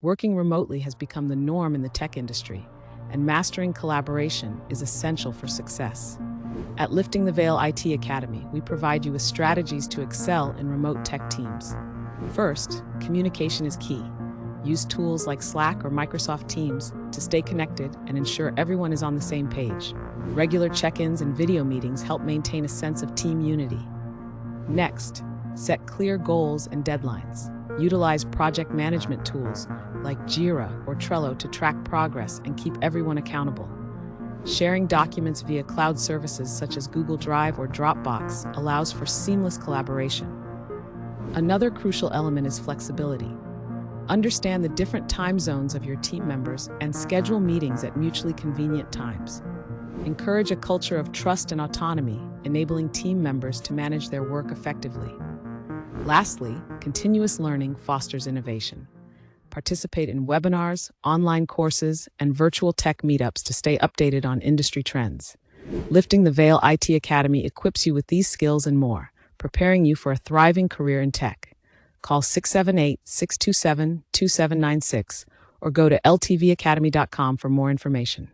Working remotely has become the norm in the tech industry, and mastering collaboration is essential for success. At Lifting the Veil IT Academy, we provide you with strategies to excel in remote tech teams. First, communication is key. Use tools like Slack or Microsoft Teams to stay connected and ensure everyone is on the same page. Regular check-ins and video meetings help maintain a sense of team unity. Next, set clear goals and deadlines. Utilize project management tools like Jira or Trello to track progress and keep everyone accountable. Sharing documents via cloud services such as Google Drive or Dropbox allows for seamless collaboration. Another crucial element is flexibility. Understand the different time zones of your team members and schedule meetings at mutually convenient times. Encourage a culture of trust and autonomy, enabling team members to manage their work effectively. Lastly, continuous learning fosters innovation. Participate in webinars, online courses, and virtual tech meetups to stay updated on industry trends. Lifting the Veil IT Academy equips you with these skills and more, preparing you for a thriving career in tech. Call 678-627-2796 or go to ltvacademy.com for more information.